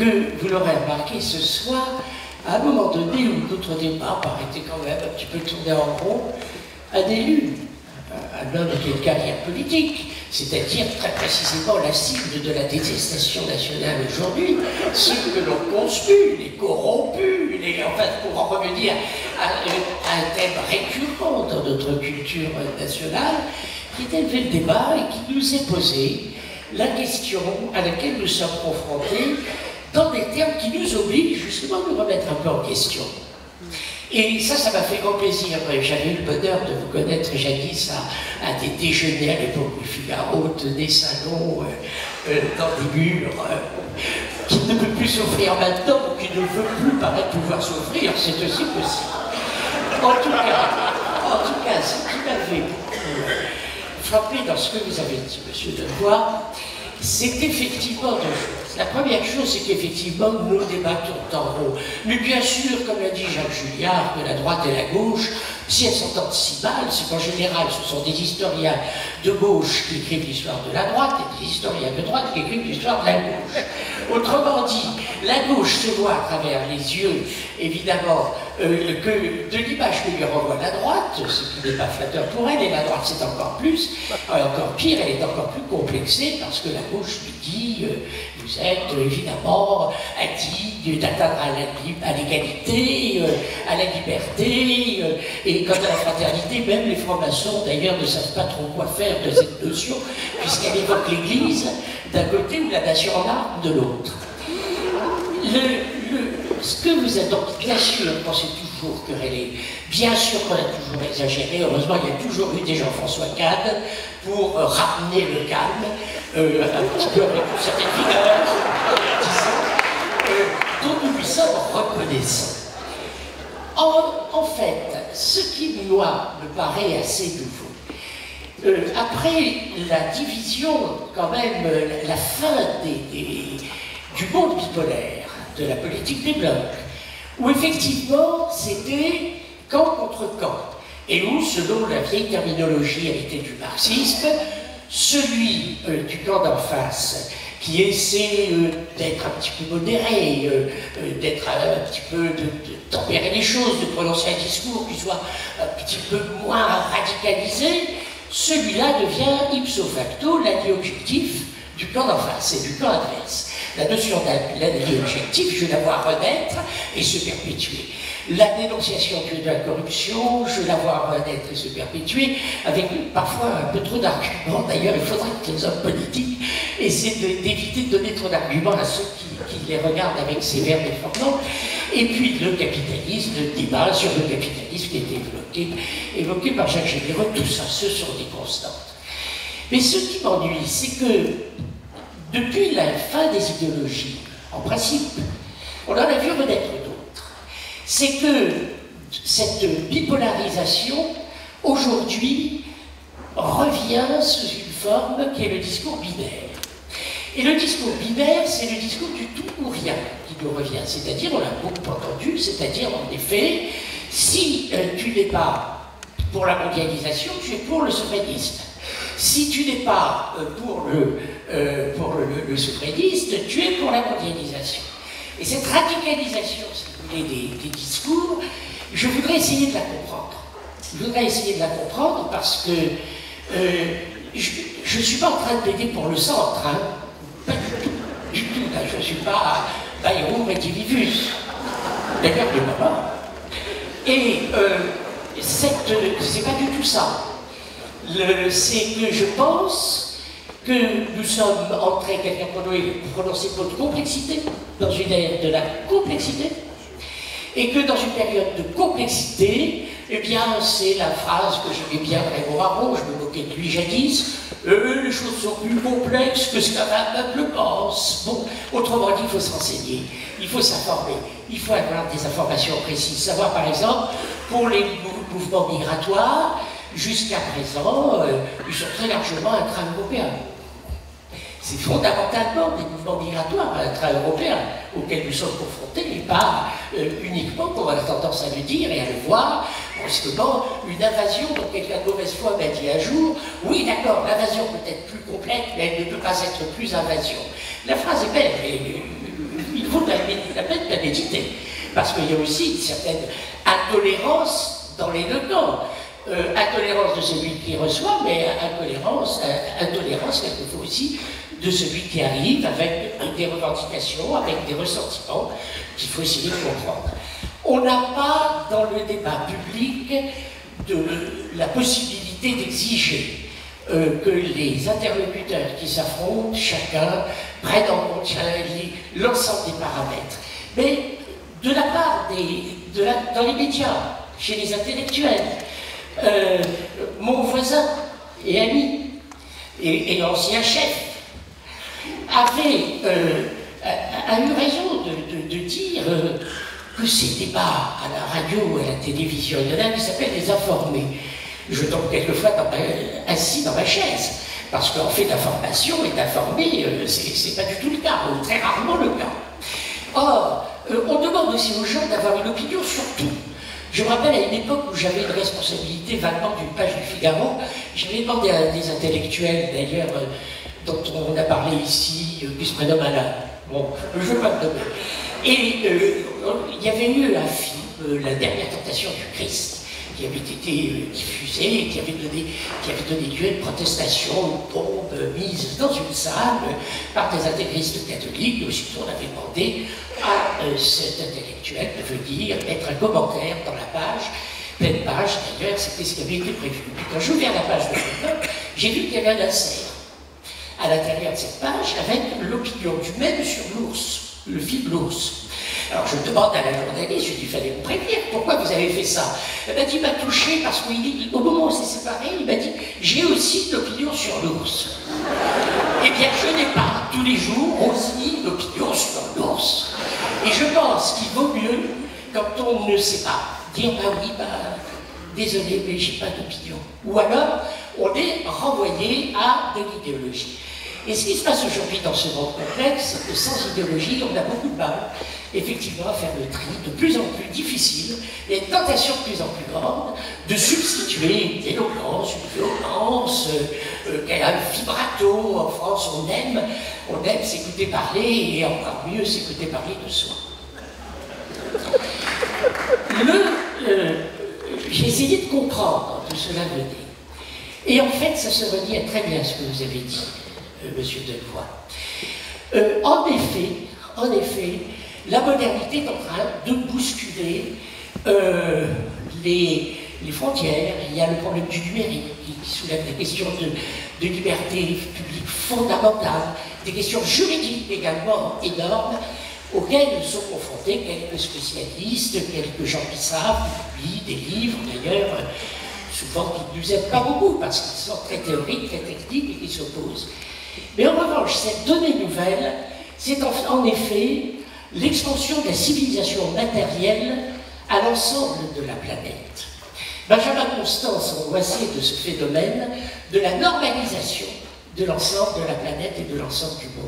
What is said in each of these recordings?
que, vous l'aurez remarqué ce soir, à un moment donné où notre débat paraissait quand même un petit peu tourné en rond, un élu, un homme qui a une carrière politique, c'est-à-dire très précisément la cible de la détestation nationale aujourd'hui, ceux que l'on conspue, les corrompus, enfin, pour en revenir à un thème récurrent dans notre culture nationale, qui a élevé le débat et qui nous est posé la question à laquelle nous sommes confrontés dans des termes qui nous obligent justement à nous remettre un peu en question. Et ça m'a fait grand plaisir. J'avais eu le bonheur de vous connaître jadis à des déjeuners à l'époque où Figaro tenait salon dans des murs qui ne peut plus s'offrir maintenant ou qui ne veut plus paraître pouvoir s'offrir, c'est aussi possible. En tout cas, ce qui m'avait frappé dans ce que vous avez dit, monsieur Devoix, c'est effectivement deux choses. La première chose, c'est qu'effectivement, nos débats tournent en rond. Mais bien sûr, comme l'a dit Jacques Julliard, que la droite et la gauche, si elles s'entendent si mal, c'est qu'en général, ce sont des historiens de gauche qui écrivent l'histoire de la droite et des historiens de droite qui écrivent l'histoire de la gauche. Autrement dit, la gauche se voit à travers les yeux, évidemment, que de l'image que lui renvoie la droite, ce qui n'est pas flatteur pour elle, et la droite c'est encore plus, encore pire, elle est encore plus complexée parce que la gauche lui dit vous êtes évidemment indigne d'atteindre à l'égalité, à la liberté, et quant à la fraternité, même les francs-maçons d'ailleurs ne savent pas trop quoi faire de cette notion, puisqu'elle évoque l'Église d'un côté ou la nation en armes de l'autre. Ce que vous êtes donc, bien sûr, on s'est toujours querellé, bien sûr qu'on a toujours exagéré, heureusement il y a toujours eu des Jean-François Cade pour ramener le calme, un petit peu avec une certaine vigueur, dont nous lui sommes reconnaissants. En fait, ce qui, moi, me paraît assez nouveau, après la division, quand même, la fin du monde bipolaire, de la politique des blocs, où effectivement c'était camp contre camp, et où, selon la vieille terminologie héritée du marxisme, celui du camp d'en face qui essaie d'être un petit peu modéré, d'être un petit peu de tempérer les choses, de prononcer un discours qui soit un petit peu moins radicalisé, celui-là devient ipso facto l'allié objectif du camp d'en face et du camp adverse. La notion d'allié objectif, je la vois renaître et se perpétuer. La dénonciation de la corruption, je la vois renaître et se perpétuer, avec parfois un peu trop d'arguments. D'ailleurs, il faudrait que les hommes politiques essaient d'éviter de donner trop d'arguments à ceux qui les regardent avec sévère déformement. Et puis le capitalisme, le débat sur le capitalisme qui a été évoqué par Jacques Généreux, tout ça, ce sont des constantes. Mais ce qui m'ennuie, c'est que depuis la fin des idéologies, en principe, on en a vu renaître d'autres. C'est que cette bipolarisation, aujourd'hui, revient sous une forme qui est le discours binaire. Et le discours binaire, c'est le discours du tout ou rien qui nous revient. C'est-à-dire, on l'a beaucoup entendu, c'est-à-dire, en effet, si tu n'es pas pour la mondialisation, tu es pour le souverainisme. Si tu n'es pas pour le souverainiste, tu es pour la mondialisation. Et cette radicalisation, si vous voulez, des discours, je voudrais essayer de la comprendre. Je voudrais essayer de la comprendre parce que je ne suis pas en train de plaider pour le centre, hein. Pas du tout, là, je ne suis pas Bayrou Redivivus. D'ailleurs, il n'est pas mort. Et c'est pas du tout ça. C'est que je pense que nous sommes entrés, quelqu'un pourrait prononcer pour de complexité, dans une ère de la complexité, et que dans une période de complexité, eh bien, c'est la phrase que j'aimais bien de Raymond Aron, je me moquais de lui jadis, les choses sont plus complexes que ce qu'un peuple pense. Bon, autrement dit, il faut se renseigner, il faut s'informer, il faut avoir des informations précises. Savoir, par exemple, pour les mouvements migratoires, jusqu'à présent, ils sont très largement intra-européens. C'est fondamentalement des mouvements migratoires intra-européens auxquels nous sommes confrontés, et pas uniquement, comme on a tendance à le dire et à le voir, brusquement, une invasion dont quelqu'un de mauvaise foi m'a dit un jour, oui d'accord, l'invasion peut être plus complète, mais elle ne peut pas être plus invasion. La phrase est belle, mais il vaut la peine de la méditer. Parce qu'il y a aussi une certaine intolérance dans les deux camps. Intolérance de celui qui reçoit, mais intolérance quelquefois aussi de celui qui arrive avec des revendications, avec des ressentiments qu'il faut essayer de comprendre. On n'a pas dans le débat public la possibilité d'exiger que les interlocuteurs qui s'affrontent, chacun prenne en compte l'ensemble des paramètres. Mais de la part dans les médias, chez les intellectuels, mon voisin et ami et ancien chef a eu raison de dire que ces débats à la radio ou à la télévision, il y en a qui s'appellent les informés. Je tombe quelquefois assis dans ma chaise, parce qu'en fait d'information et d'informer, c'est pas du tout le cas, ou très rarement le cas. Or, on demande aussi aux gens d'avoir une opinion sur tout. Je me rappelle à une époque où j'avais une responsabilité vaguement d'une page du Figaro, j'avais demandé à des intellectuels, d'ailleurs, dont on a parlé ici, qui se prénomme Alain. Bon, je ne veux pas le nommer. Et il y avait eu un film, La dernière tentation du Christ, qui avait été diffusé, qui avait donné lieu à une protestation, une bombe mise dans une salle par des intégristes catholiques. Aussitôt, on avait demandé à cet intellectuel de venir mettre un commentaire dans la page, pleine page, d'ailleurs, c'était ce qui avait été prévu. Puis quand j'ai ouvert la page de l'époque, j'ai vu qu'il y avait un insert à l'intérieur de cette page avec l'opinion du même sur l'ours, le film L'ours. Alors je demande à la journaliste, je lui dis, il fallait me prévenir, pourquoi vous avez fait ça? Elle m'a dit, il m'a touché parce qu'au moment où on s'est séparés, il m'a dit, j'ai aussi une opinion sur l'ours. Eh bien, je n'ai pas tous les jours aussi une opinion sur l'ours. Et je pense qu'il vaut mieux, quand on ne sait pas, dire, bah oui, désolé, mais j'ai pas d'opinion. Ou alors, on est renvoyé à de l'idéologie. Et ce qui se passe aujourd'hui dans ce monde complexe, c'est que sans idéologie, on a beaucoup de mal, effectivement, à faire le tri, de plus en plus difficile, et une tentation de plus en plus grande, de substituer une éloquence, une violence, un vibrato. En France, on aime s'écouter parler, et encore mieux s'écouter parler de soi. J'ai essayé de comprendre d'où cela venait. Et en fait, ça se relie à très bien ce que vous avez dit, Monsieur Delevoye. En effet, la modernité est en train de bousculer les frontières. Il y a le problème du numérique qui soulève des questions de liberté publique fondamentale, des questions juridiques également énormes, auxquelles sont confrontés quelques spécialistes, quelques gens qui savent, qui publient des livres d'ailleurs, souvent qui ne nous aident pas beaucoup parce qu'ils sont très théoriques, très techniques et qui s'opposent. Mais en revanche, cette donnée nouvelle, c'est en effet l'expansion de la civilisation matérielle à l'ensemble de la planète. Benjamin Constant s'est angoissé de ce phénomène de la normalisation de l'ensemble de la planète et de l'ensemble du monde.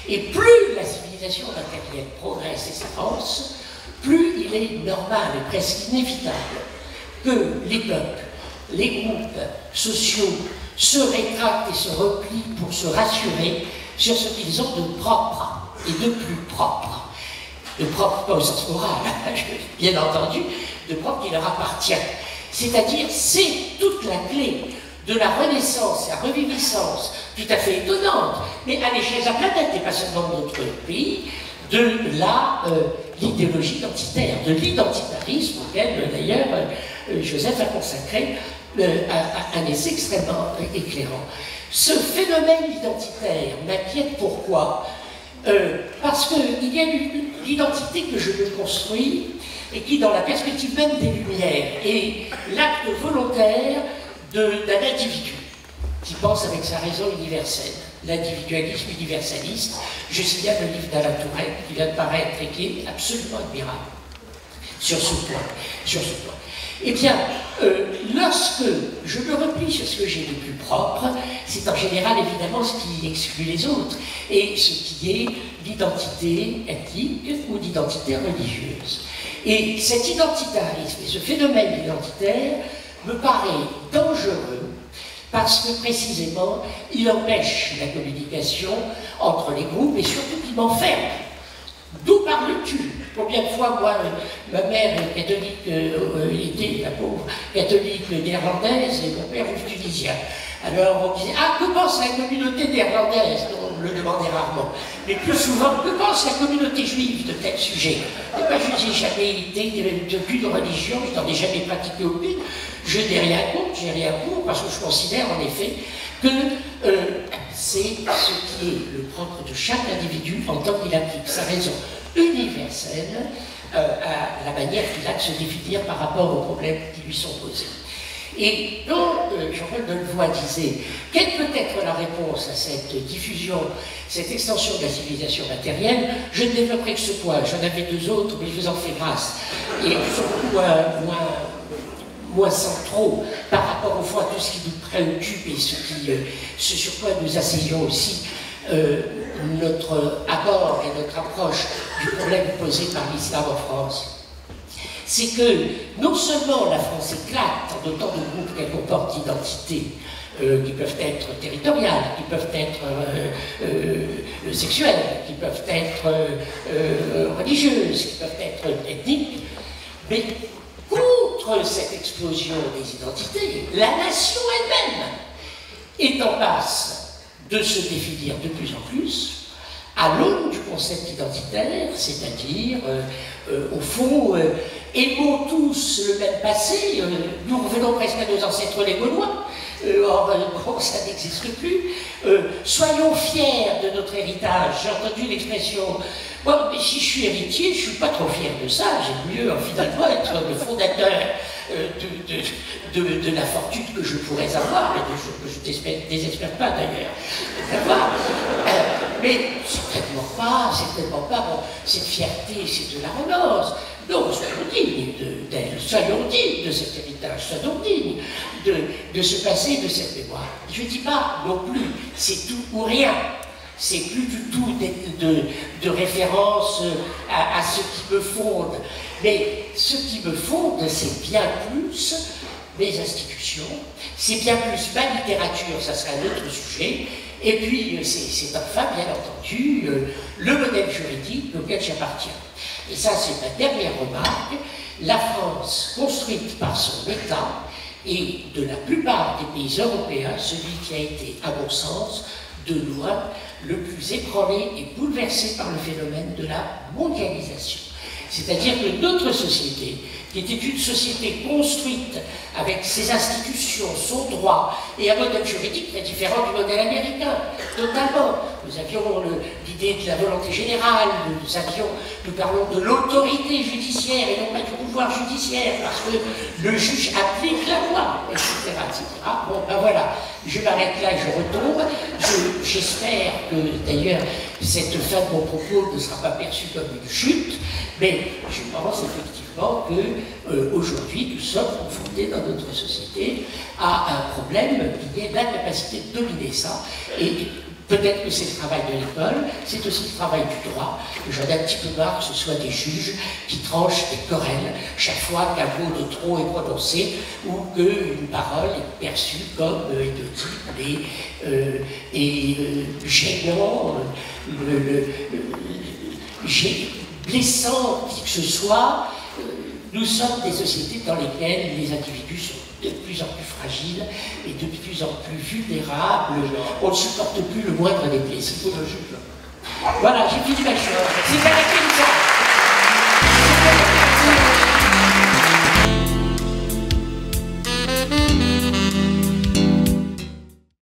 Et plus la civilisation matérielle progresse et s'avance, plus il est normal et presque inévitable que les peuples, les groupes sociaux se rétractent et se replient pour se rassurer sur ce qu'ils ont de propre et de plus propre. De propre, pas au sens moral, bien entendu, de propre qui leur appartient. C'est-à-dire, c'est toute la clé de la renaissance, la reviviscence, tout à fait étonnante, mais à l'échelle de la planète, et pas seulement de notre pays, de l'idéologie identitaire, de l'identitarisme, auquel d'ailleurs Joseph a consacré un essai extrêmement éclairant. Ce phénomène identitaire m'inquiète pourquoi? Parce qu'il y a l'identité que je me construis et qui, dans la perspective même des Lumières, est l'acte volontaire d'un individu qui pense avec sa raison universelle, l'individualisme universaliste. Je signale le livre d'Alain Touraine qui vient de paraître et qui est absolument admirable sur ce point. Eh bien, lorsque je me replie sur ce que j'ai de plus propre, c'est en général évidemment ce qui exclut les autres, et ce qui est l'identité ethnique ou l'identité religieuse. Et cet identitarisme et ce phénomène identitaire me paraît dangereux parce que précisément il empêche la communication entre les groupes et surtout qu'il m'enferme D'où parles-tu? Combien de fois, moi, ma mère est catholique, était la pauvre catholique néerlandaise et mon père est tunisien. Alors on disait, ah, que pense la communauté néerlandaise? On le demandait rarement. Mais plus souvent, que pense la communauté juive de tel sujet? Et ben, je n'ai jamais été d'aucune religion, je n'en ai jamais pratiqué aucune. Je n'ai rien contre, j'ai rien pour, parce que je considère en effet que c'est ce qui est le propre de chaque individu en tant qu'il applique sa raison universelle à la manière qu'il a de se définir par rapport aux problèmes qui lui sont posés. Et donc, Jean-Paul Delevoye disait, quelle peut être la réponse à cette diffusion, cette extension de la civilisation matérielle? Je ne développerai que ce point, j'en avais deux autres, mais je vous en fais grâce. Et surtout moins centraux par rapport au fond à tout ce qui nous préoccupe et ce sur quoi nous asseyons aussi notre abord et notre approche du problème posé par l'islam en France. C'est que non seulement la France éclate en autant de groupes qu'elle comporte d'identités qui peuvent être territoriales, qui peuvent être sexuelles, qui peuvent être religieuses, qui peuvent être ethniques, mais contre cette explosion des identités, la nation elle-même est en passe de se définir de plus en plus à l'aune du concept identitaire, c'est-à-dire, au fond, aimons tous le même passé, nous revenons presque à nos ancêtres les Gaulois, or, bon, ça n'existe plus, soyons fiers de notre héritage. J'ai entendu l'expression, bon, mais si je suis héritier, je ne suis pas trop fier de ça, j'aime mieux finalement être le fondateur de la fortune que je pourrais avoir, et que je ne désespère pas d'ailleurs d'avoir. Mais c'est tellement pas, bon, cette fierté, c'est de la renonce. Non, soyons dignes d'elle, soyons dignes de cet héritage, soyons dignes de se passer de cette mémoire. Je ne dis pas non plus, c'est tout ou rien. C'est plus du tout de référence à ce qui me fonde. Mais ce qui me fonde, c'est bien plus mes institutions, c'est bien plus ma littérature, ça sera un autre sujet. Et puis, c'est enfin, bien entendu, le modèle juridique auquel j'appartiens. Et ça, c'est ma dernière remarque. La France, construite par son État, est de la plupart des pays européens, celui qui a été, à mon sens, de loin, le plus ébranlé et bouleversé par le phénomène de la mondialisation. C'est-à-dire que notre société, qui était une société construite avec ses institutions, son droit, et un modèle juridique très différent du modèle américain, totalement. Nous avions l'idée de la volonté générale, nous parlons de l'autorité judiciaire et non pas du pouvoir judiciaire, parce que le juge applique la loi, etc. etc. Bon, ben voilà, je m'arrête là, je retombe. J'espère que, d'ailleurs, cette fin de mon propos ne sera pas perçue comme une chute, mais je pense effectivement qu'aujourd'hui, nous sommes confrontés dans notre société à un problème qui est l'incapacité de dominer ça. Et peut-être que c'est le travail de l'école, c'est aussi le travail du droit. J'en ai un petit peu marre que ce soit des juges qui tranchent des querelles chaque fois qu'un mot de trop est prononcé ou qu'une parole est perçue comme égotique et gênant, blessant, qui que ce soit. Nous sommes des sociétés dans lesquelles les individus sont de plus en plus fragiles et de plus en plus vulnérables. On ne supporte plus le moindre des plaisirs. Voilà, j'ai fini ma chose. C'est à la